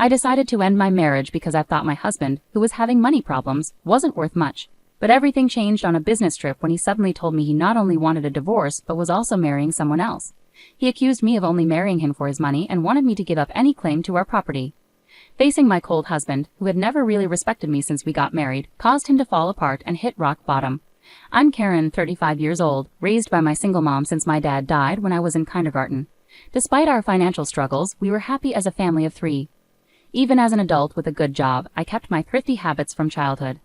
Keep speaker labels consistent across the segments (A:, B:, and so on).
A: I decided to end my marriage because I thought my husband, who was having money problems, wasn't worth much. But everything changed on a business trip when he suddenly told me he not only wanted a divorce but was also marrying someone else. He accused me of only marrying him for his money and wanted me to give up any claim to our property. Facing my cold husband, who had never really respected me since we got married, caused him to fall apart and hit rock bottom. I'm Karen, 35 years old, raised by my single mom since my dad died when I was in kindergarten. Despite our financial struggles, we were happy as a family of 3. Even as an adult with a good job, I kept my thrifty habits from childhood.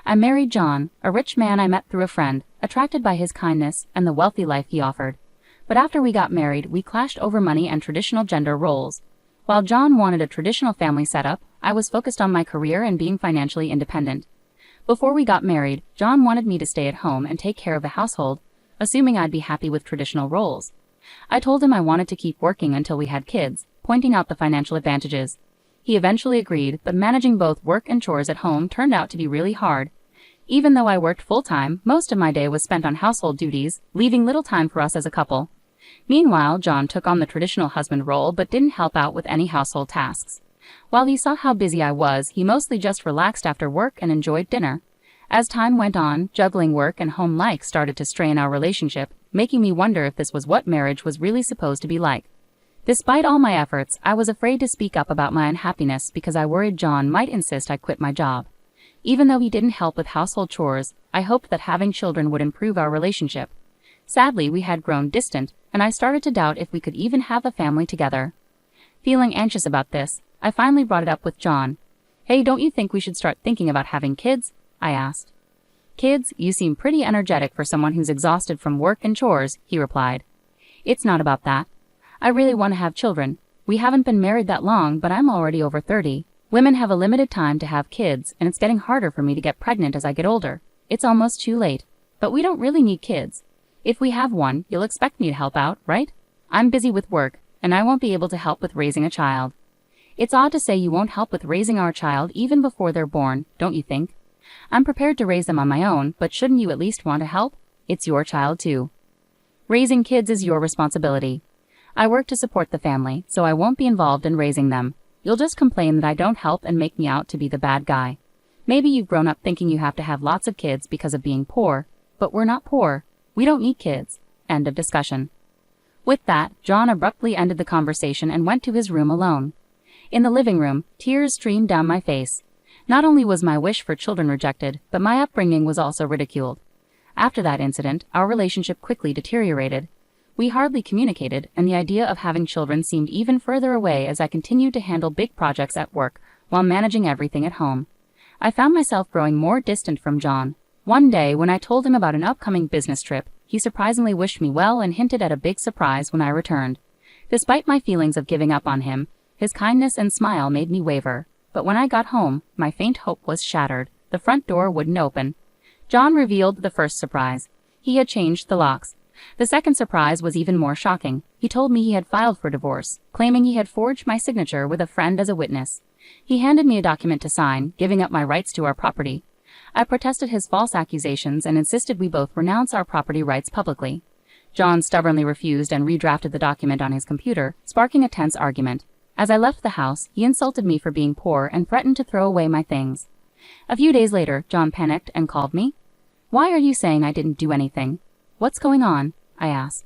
A: I married John, a rich man I met through a friend, attracted by his kindness and the wealthy life he offered. But after we got married, we clashed over money and traditional gender roles. While John wanted a traditional family setup, I was focused on my career and being financially independent. Before we got married, John wanted me to stay at home and take care of the household, assuming I'd be happy with traditional roles. I told him I wanted to keep working until we had kids, pointing out the financial advantages. He eventually agreed, but managing both work and chores at home turned out to be really hard. Even though I worked full-time, most of my day was spent on household duties, leaving little time for us as a couple. Meanwhile, John took on the traditional husband role but didn't help out with any household tasks. While he saw how busy I was, he mostly just relaxed after work and enjoyed dinner. As time went on, juggling work and home life started to strain our relationship, making me wonder if this was what marriage was really supposed to be like. Despite all my efforts, I was afraid to speak up about my unhappiness because I worried John might insist I quit my job. Even though he didn't help with household chores, I hoped that having children would improve our relationship. Sadly, we had grown distant, and I started to doubt if we could even have a family together. Feeling anxious about this, I finally brought it up with John. "Hey, don't you think we should start thinking about having kids?" I asked. "Kids, you seem pretty energetic for someone who's exhausted from work and chores," he replied. "It's not about that. I really want to have children. We haven't been married that long, but I'm already over 30. Women have a limited time to have kids, and it's getting harder for me to get pregnant as I get older. It's almost too late. But we don't really need kids. If we have one, you'll expect me to help out, right? I'm busy with work, and I won't be able to help with raising a child." It's odd to say you won't help with raising our child even before they're born, don't you think? I'm prepared to raise them on my own, but shouldn't you at least want to help? It's your child too. Raising kids is your responsibility. I work to support the family, so I won't be involved in raising them. You'll just complain that I don't help and make me out to be the bad guy. Maybe you've grown up thinking you have to have lots of kids because of being poor, but we're not poor. We don't need kids. End of discussion. With that, John abruptly ended the conversation and went to his room alone. In the living room, tears streamed down my face. Not only was my wish for children rejected, but my upbringing was also ridiculed. After that incident, our relationship quickly deteriorated. We hardly communicated, and the idea of having children seemed even further away as I continued to handle big projects at work while managing everything at home. I found myself growing more distant from John. One day, when I told him about an upcoming business trip, he surprisingly wished me well and hinted at a big surprise when I returned. Despite my feelings of giving up on him, his kindness and smile made me waver. But when I got home, my faint hope was shattered. The front door wouldn't open. John revealed the first surprise. He had changed the locks. The second surprise was even more shocking. He told me he had filed for divorce, claiming he had forged my signature with a friend as a witness. He handed me a document to sign, giving up my rights to our property. I protested his false accusations and insisted we both renounce our property rights publicly. John stubbornly refused and redrafted the document on his computer, sparking a tense argument. As I left the house, he insulted me for being poor and threatened to throw away my things. A few days later, John panicked and called me. "Why are you saying I didn't do anything? What's going on?" I asked.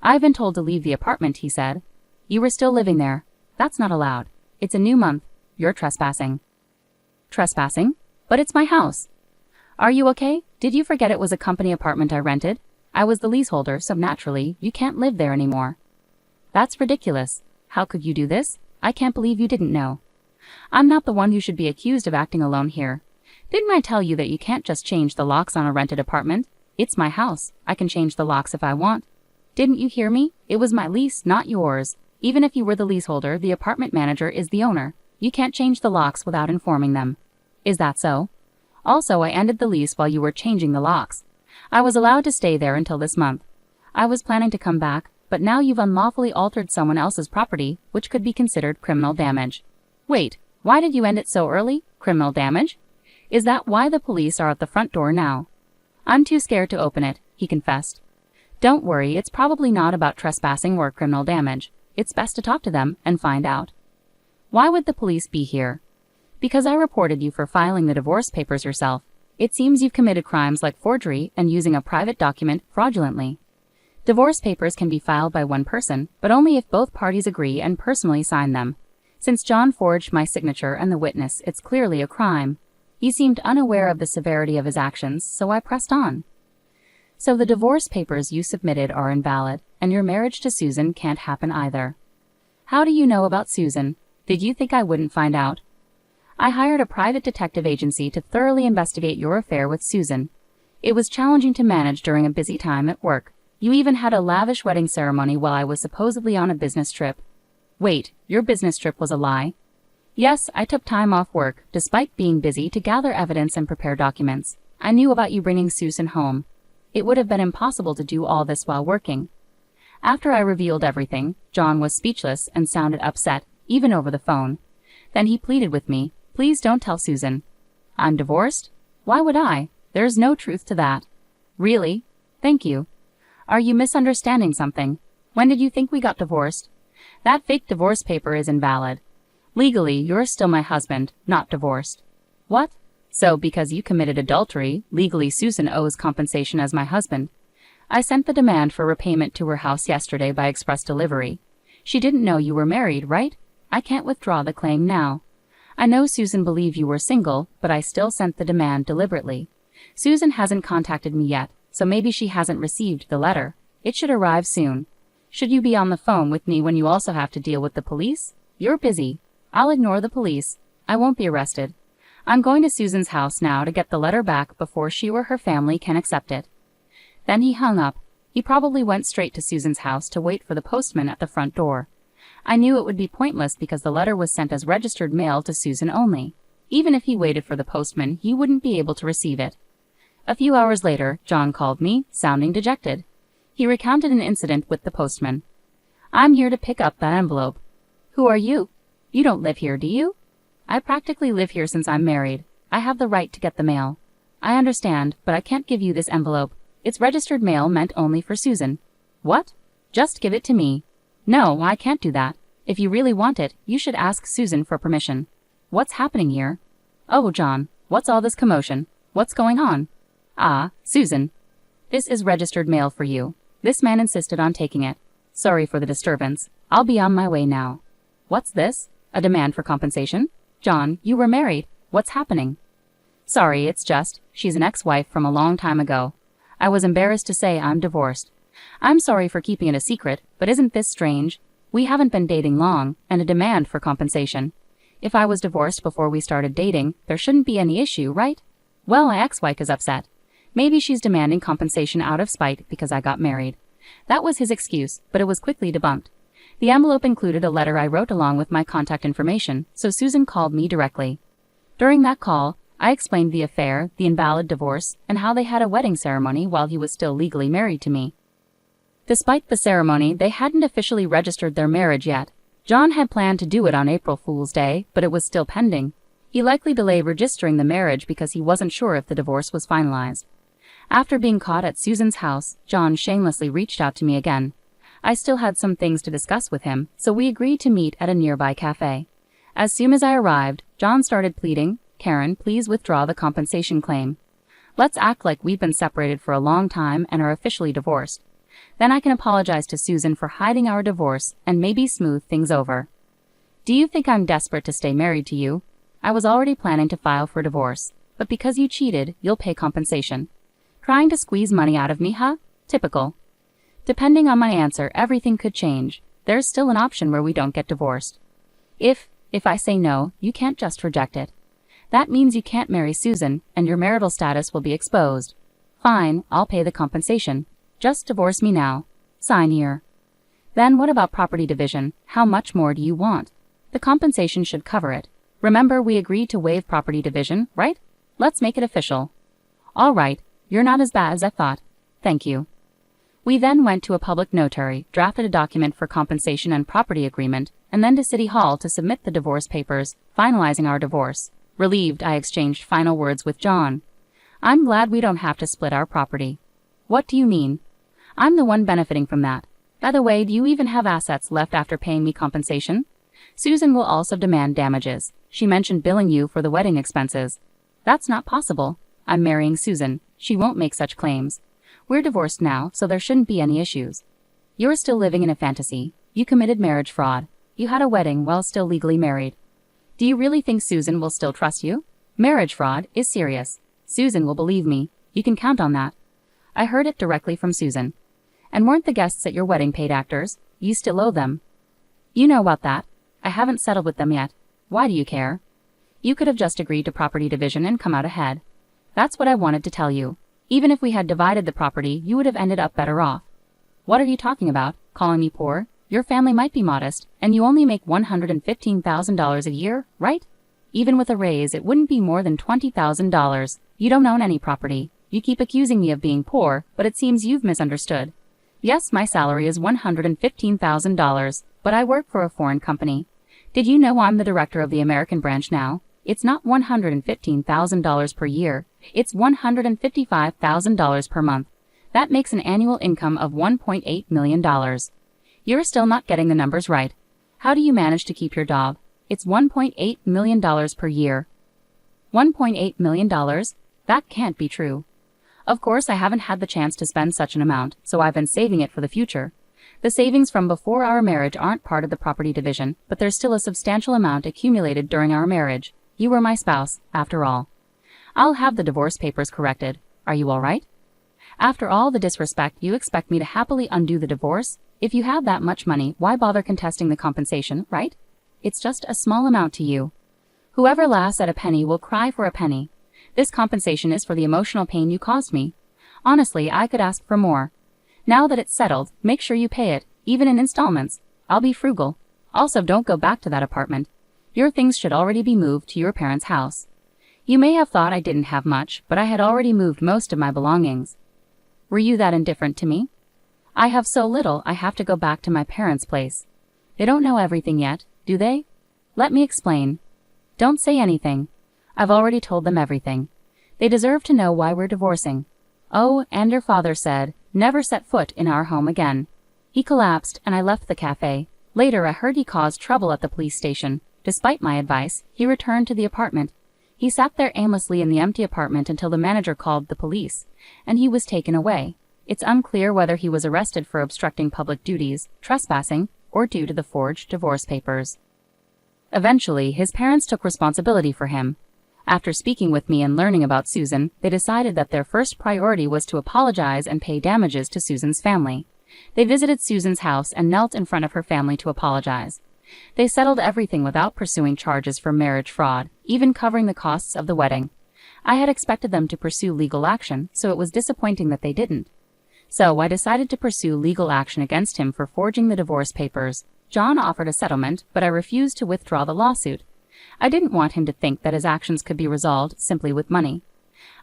A: "I've been told to leave the apartment," he said. "You were still living there. That's not allowed. It's a new month. You're trespassing." "Trespassing? But it's my house." "Are you okay? Did you forget it was a company apartment I rented? I was the leaseholder, so naturally, you can't live there anymore." "That's ridiculous. How could you do this? I can't believe you didn't know." "I'm not the one who should be accused of acting alone here. Didn't I tell you that you can't just change the locks on a rented apartment? It's my house. I can change the locks if I want." "Didn't you hear me? It was my lease, not yours. Even if you were the leaseholder, the apartment manager is the owner. You can't change the locks without informing them." "Is that so? Also, I ended the lease while you were changing the locks. I was allowed to stay there until this month. I was planning to come back, but now you've unlawfully altered someone else's property, which could be considered criminal damage." "Wait, why did you end it so early? Criminal damage? Is that why the police are at the front door now?" "I'm too scared to open it," he confessed. "Don't worry, it's probably not about trespassing or criminal damage. It's best to talk to them and find out." Why would the police be here? Because I reported you for filing the divorce papers yourself. It seems you've committed crimes like forgery and using a private document fraudulently. Divorce papers can be filed by one person, but only if both parties agree and personally sign them. Since John forged my signature and the witness, it's clearly a crime. He seemed unaware of the severity of his actions, so I pressed on. So the divorce papers you submitted are invalid, and your marriage to Susan can't happen either. How do you know about Susan? Did you think I wouldn't find out? I hired a private detective agency to thoroughly investigate your affair with Susan. It was challenging to manage during a busy time at work. You even had a lavish wedding ceremony while I was supposedly on a business trip. Wait, your business trip was a lie? Yes, I took time off work, despite being busy, to gather evidence and prepare documents. I knew about you bringing Susan home. It would have been impossible to do all this while working. After I revealed everything, John was speechless and sounded upset, even over the phone. Then he pleaded with me, "Please don't tell Susan." I'm divorced? Why would I? There's no truth to that. Really? Thank you. Are you misunderstanding something? When did you think we got divorced? That fake divorce paper is invalid. Legally, you're still my husband, not divorced. What? So, because you committed adultery, legally Susan owes compensation as my husband. I sent the demand for repayment to her house yesterday by express delivery. She didn't know you were married, right? I can't withdraw the claim now. I know Susan believed you were single, but I still sent the demand deliberately. Susan hasn't contacted me yet, so maybe she hasn't received the letter. It should arrive soon. Should you be on the phone with me when you also have to deal with the police? You're busy. I'll ignore the police. I won't be arrested. I'm going to Susan's house now to get the letter back before she or her family can accept it. Then he hung up. He probably went straight to Susan's house to wait for the postman at the front door. I knew it would be pointless because the letter was sent as registered mail to Susan only. Even if he waited for the postman, he wouldn't be able to receive it. A few hours later, John called me, sounding dejected. He recounted an incident with the postman. "I'm here to pick up that envelope." "Who are you? You don't live here, do you?" "I practically live here since I'm married. I have the right to get the mail." "I understand, but I can't give you this envelope. It's registered mail meant only for Susan." "What?" "Just give it to me." "No, I can't do that. If you really want it, you should ask Susan for permission." "What's happening here?" "Oh, John, what's all this commotion? What's going on?" "Ah, Susan. This is registered mail for you. This man insisted on taking it. Sorry for the disturbance. I'll be on my way now." "What's this? A demand for compensation?" "John, you were married. What's happening?" "Sorry, it's just, she's an ex-wife from a long time ago. I was embarrassed to say I'm divorced. I'm sorry for keeping it a secret, but isn't this strange? We haven't been dating long, and a demand for compensation. If I was divorced before we started dating, there shouldn't be any issue, right? Well, my ex-wife is upset. Maybe she's demanding compensation out of spite because I got married." That was his excuse, but it was quickly debunked. The envelope included a letter I wrote along with my contact information, so Susan called me directly. During that call, I explained the affair, the invalid divorce, and how they had a wedding ceremony while he was still legally married to me. Despite the ceremony, they hadn't officially registered their marriage yet. John had planned to do it on April Fool's Day, but it was still pending. He likely delayed registering the marriage because he wasn't sure if the divorce was finalized. After being caught at Susan's house, John shamelessly reached out to me again. I still had some things to discuss with him, so we agreed to meet at a nearby cafe. As soon as I arrived, John started pleading, "Karen, please withdraw the compensation claim. Let's act like we've been separated for a long time and are officially divorced. Then I can apologize to Susan for hiding our divorce and maybe smooth things over. Do you think I'm desperate to stay married to you? I was already planning to file for divorce, but because you cheated, you'll pay compensation. Trying to squeeze money out of me, huh? Typical. Depending on my answer, everything could change. There's still an option where we don't get divorced. If I say no, you can't just reject it. That means you can't marry Susan, and your marital status will be exposed. Fine, I'll pay the compensation. Just divorce me now. Sign here." "Then what about property division? How much more do you want?" "The compensation should cover it. Remember, we agreed to waive property division, right? Let's make it official." "All right. You're not as bad as I thought. Thank you." We then went to a public notary, drafted a document for compensation and property agreement, and then to City Hall to submit the divorce papers, finalizing our divorce. Relieved, I exchanged final words with John. "I'm glad we don't have to split our property." "What do you mean?" "I'm the one benefiting from that. By the way, do you even have assets left after paying me compensation?" Susan will also demand damages. She mentioned billing you for the wedding expenses. That's not possible. I'm marrying Susan. She won't make such claims. We're divorced now, so there shouldn't be any issues. You're still living in a fantasy. You committed marriage fraud. You had a wedding while still legally married. Do you really think Susan will still trust you? Marriage fraud is serious. Susan will believe me. You can count on that. I heard it directly from Susan. And weren't the guests at your wedding paid actors? You still owe them. You know about that. I haven't settled with them yet. Why do you care? You could have just agreed to property division and come out ahead. That's what I wanted to tell you. Even if we had divided the property, you would have ended up better off. What are you talking about? Calling me poor? Your family might be modest, and you only make $115,000 a year, right? Even with a raise, it wouldn't be more than $20,000. You don't own any property. You keep accusing me of being poor, but it seems you've misunderstood. Yes, my salary is $115,000, but I work for a foreign company. Did you know I'm the director of the American branch now? It's not $115,000 per year. It's $155,000 per month. That makes an annual income of $1.8 million. You're still not getting the numbers right. How do you manage to keep your job? It's $1.8 million per year. $1.8 million? That can't be true. Of course, I haven't had the chance to spend such an amount, so I've been saving it for the future. The savings from before our marriage aren't part of the property division, but there's still a substantial amount accumulated during our marriage. You were my spouse, after all. I'll have the divorce papers corrected. Are you all right? After all the disrespect, you expect me to happily undo the divorce? If you have that much money, why bother contesting the compensation, right? It's just a small amount to you. Whoever laughs at a penny will cry for a penny. This compensation is for the emotional pain you caused me. Honestly, I could ask for more. Now that it's settled, make sure you pay it, even in installments. I'll be frugal. Also, don't go back to that apartment. Your things should already be moved to your parents' house. You may have thought I didn't have much, but I had already moved most of my belongings. Were you that indifferent to me? I have so little I have to go back to my parents' place. They don't know everything yet, do they? Let me explain. Don't say anything. I've already told them everything. They deserve to know why we're divorcing. Oh, and your father said, never set foot in our home again. He collapsed and I left the cafe. Later I heard he caused trouble at the police station. Despite my advice, he returned to the apartment. He sat there aimlessly in the empty apartment until the manager called the police, and he was taken away. It's unclear whether he was arrested for obstructing public duties, trespassing, or due to the forged divorce papers. Eventually, his parents took responsibility for him. After speaking with me and learning about Susan, they decided that their first priority was to apologize and pay damages to Susan's family. They visited Susan's house and knelt in front of her family to apologize. They settled everything without pursuing charges for marriage fraud, even covering the costs of the wedding. I had expected them to pursue legal action, so it was disappointing that they didn't. So I decided to pursue legal action against him for forging the divorce papers. John offered a settlement, but I refused to withdraw the lawsuit. I didn't want him to think that his actions could be resolved simply with money.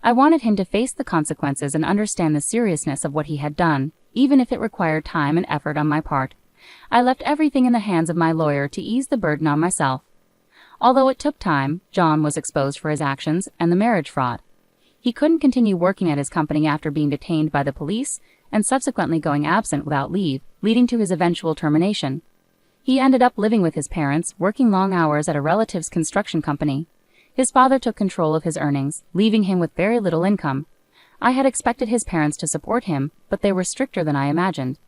A: I wanted him to face the consequences and understand the seriousness of what he had done, even if it required time and effort on my part. I left everything in the hands of my lawyer to ease the burden on myself. Although it took time, John was exposed for his actions and the marriage fraud. He couldn't continue working at his company after being detained by the police and subsequently going absent without leave, leading to his eventual termination. He ended up living with his parents, working long hours at a relative's construction company. His father took control of his earnings, leaving him with very little income. I had expected his parents to support him, but they were stricter than I imagined.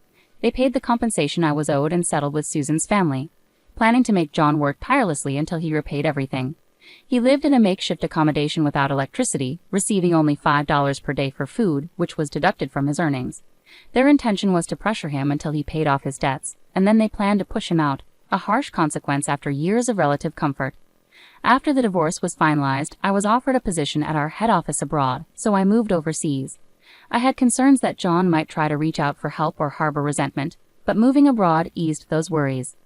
A: They paid the compensation I was owed and settled with Susan's family, planning to make John work tirelessly until he repaid everything. He lived in a makeshift accommodation without electricity, receiving only $5 per day for food, which was deducted from his earnings. Their intention was to pressure him until he paid off his debts, and then they planned to push him out, a harsh consequence after years of relative comfort. After the divorce was finalized, I was offered a position at our head office abroad, so I moved overseas. I had concerns that John might try to reach out for help or harbor resentment, but moving abroad eased those worries.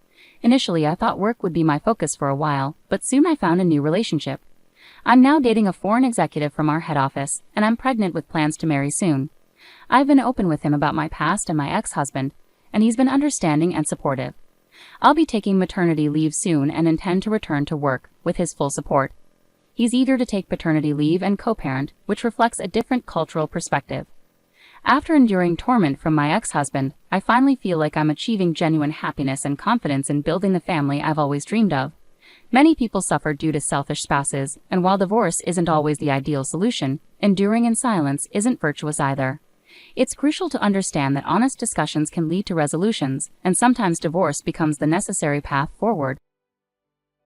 A: Initially, I thought work would be my focus for a while, but soon I found a new relationship. I'm now dating a foreign executive from our head office, and I'm pregnant with plans to marry soon. I've been open with him about my past and my ex-husband, and he's been understanding and supportive. I'll be taking maternity leave soon and intend to return to work, with his full support. He's eager to take paternity leave and co-parent, which reflects a different cultural perspective. After enduring torment from my ex-husband, I finally feel like I'm achieving genuine happiness and confidence in building the family I've always dreamed of. Many people suffer due to selfish spouses, and while divorce isn't always the ideal solution, enduring in silence isn't virtuous either. It's crucial to understand that honest discussions can lead to resolutions, and sometimes divorce becomes the necessary path forward.